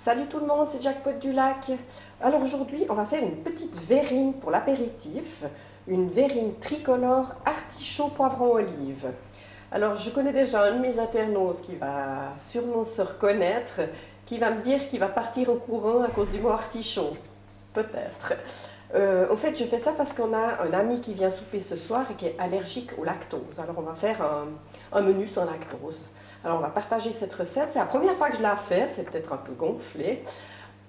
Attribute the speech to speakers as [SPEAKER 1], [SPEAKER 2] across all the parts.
[SPEAKER 1] Salut tout le monde, c'est Jackpot du Lac. Alors aujourd'hui, on va faire une petite verrine pour l'apéritif, une verrine tricolore artichaut poivron olive. Alors je connais déjà un de mes internautes qui va sûrement se reconnaître, qui va me dire qu'il va partir au courant à cause du mot artichaut. Peut-être. En fait, je fais ça parce qu'on a un ami qui vient souper ce soir et qui est allergique au lactose. Alors on va faire un menu sans lactose. Alors on va partager cette recette. C'est la première fois que je la fais, c'est peut-être un peu gonflé.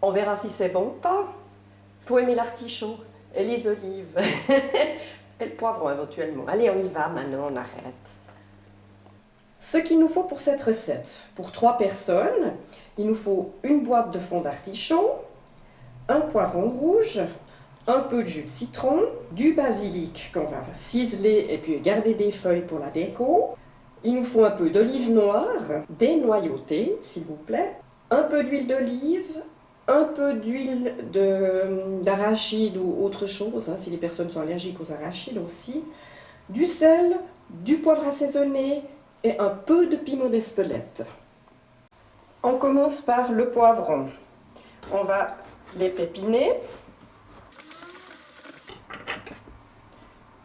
[SPEAKER 1] On verra si c'est bon ou pas. Il faut aimer l'artichaut et les olives et le poivron éventuellement. Allez, on y va maintenant, on arrête. Ce qu'il nous faut pour cette recette, pour 3 personnes, il nous faut une boîte de fond d'artichaut, un poivron rouge, un peu de jus de citron, du basilic qu'on va ciseler et puis garder des feuilles pour la déco. Il nous faut un peu d'olive noire, dénoyautée s'il vous plaît, un peu d'huile d'olive, un peu d'huile d'arachide ou autre chose, si les personnes sont allergiques aux arachides aussi, du sel, du poivre assaisonné et un peu de piment d'Espelette. On commence par le poivron. On va les pépiner.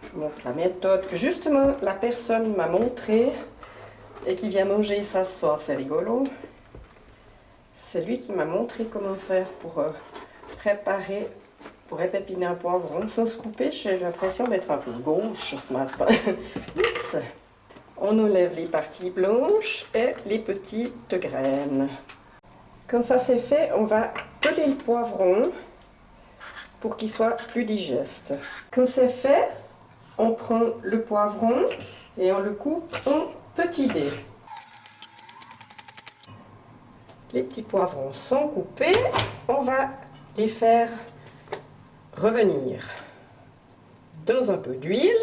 [SPEAKER 1] Je vous montre la méthode que justement la personne m'a montrée et qui vient manger ça ce soir, c'est rigolo. C'est lui qui m'a montré comment faire pour préparer, pour épépiner un poivron sans se couper. J'ai l'impression d'être un peu gauche ce matin. Oups. On enlève les parties blanches et les petites graines. Quand ça c'est fait, on va peler le poivron pour qu'il soit plus digeste. Quand c'est fait, on prend le poivron et on le coupe en petits dés. Les petits poivrons sont coupés, on va les faire revenir dans un peu d'huile.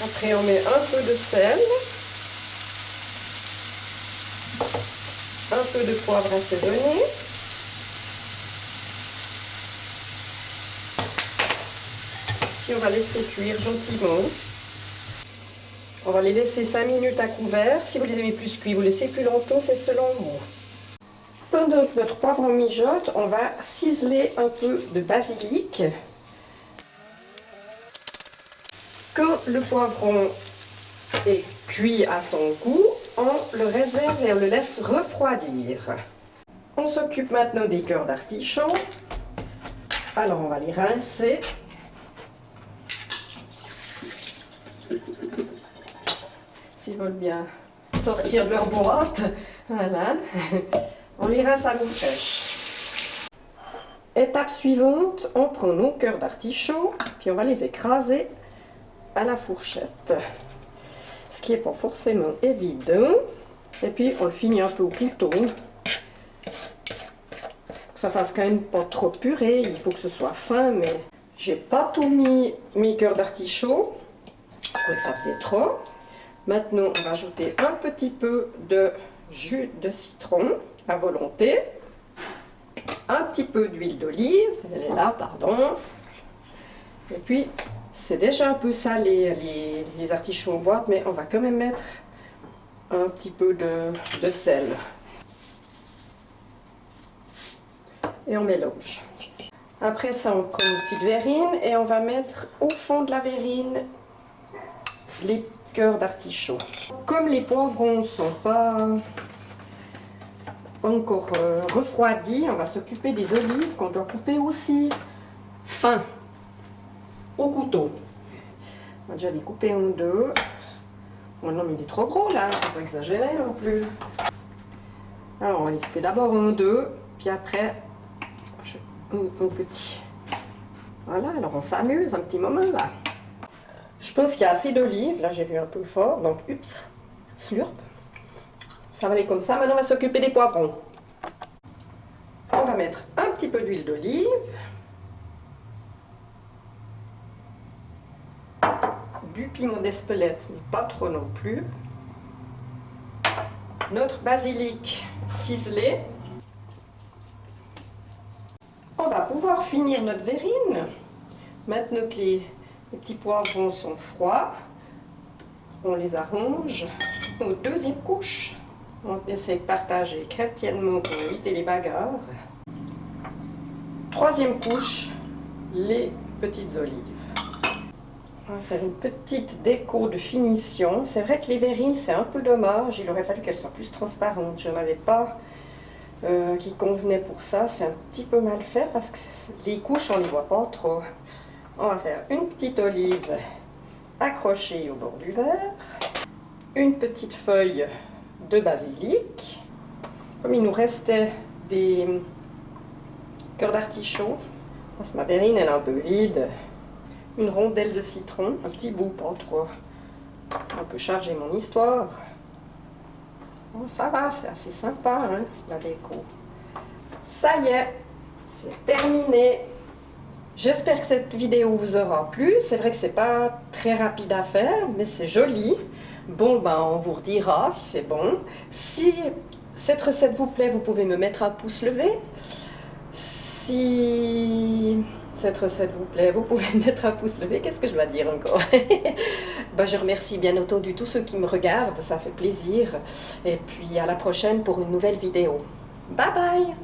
[SPEAKER 1] Après on met un peu de sel, un peu de poivre assaisonné. Puis on va laisser cuire gentiment. On va les laisser 5 minutes à couvert. Si vous les aimez plus cuits, vous laissez plus longtemps, c'est selon vous. Pendant que notre poivron mijote, on va ciseler un peu de basilic. Quand le poivron est cuit à son goût, on le réserve et on le laisse refroidir. On s'occupe maintenant des cœurs d'artichaut. Alors on va les rincer. S'ils veulent bien sortir de leur boîte, voilà. On les rince à l'eau fraîche. Étape suivante, on prend nos cœurs d'artichaut, puis on va les écraser à la fourchette. Ce qui n'est pas forcément évident. Et puis on le finit un peu au couteau. Pour que ça fasse quand même pas trop purée, il faut que ce soit fin, mais j'ai pas tout mis mes cœurs d'artichaut. Je crois que ça faisait trop. Maintenant, on va ajouter un petit peu de jus de citron à volonté, un petit peu d'huile d'olive, elle est là, pardon. Et puis, c'est déjà un peu salé les artichauts en boîte, mais on va quand même mettre un petit peu de sel. Et on mélange. Après ça, on prend une petite verrine et on va mettre au fond de la verrine les cœurs d'artichaut. Comme les poivrons ne sont pas encore refroidis, on va s'occuper des olives qu'on doit couper aussi fin au couteau. On va déjà les couper en deux. Oh non, mais il est trop gros là, faut pas exagérer non plus. Alors on va les couper d'abord en deux, puis après en petit. Voilà, alors on s'amuse un petit moment là. Je pense qu'il y a assez d'olives, là j'ai vu un peu fort, donc ups, slurp. Ça va aller comme ça, maintenant on va s'occuper des poivrons. On va mettre un petit peu d'huile d'olive. Du piment d'Espelette, mais pas trop non plus. Notre basilic ciselé. On va pouvoir finir notre verrine. Maintenant que les petits poivrons sont froids, on les arrange aux deuxième couche. On essaie de partager chrétiennement pour éviter les bagarres. Troisième couche, les petites olives. On va faire une petite déco de finition. C'est vrai que les verrines, c'est un peu dommage. Il aurait fallu qu'elles soient plus transparentes. Je n'avais pas qui convenait pour ça. C'est un petit peu mal fait parce que les couches, on ne les voit pas trop. On va faire une petite olive accrochée au bord du verre. Une petite feuille de basilic. Comme il nous restait des cœurs d'artichaut, parce que ma verrine elle est un peu vide, une rondelle de citron, un petit bout, pas trop. On peut charger mon histoire. Bon, ça va, c'est assez sympa, hein, la déco. Ça y est, c'est terminé. J'espère que cette vidéo vous aura plu. C'est vrai que c'est pas très rapide à faire, mais c'est joli. Bon, ben, on vous redira si c'est bon. Si cette recette vous plaît, vous pouvez me mettre un pouce levé. Si cette recette vous plaît, vous pouvez mettre un pouce levé. Qu'est-ce que je dois dire encore? Ben, je remercie bien entendu tous ceux qui me regardent, ça fait plaisir. Et puis à la prochaine pour une nouvelle vidéo. Bye bye!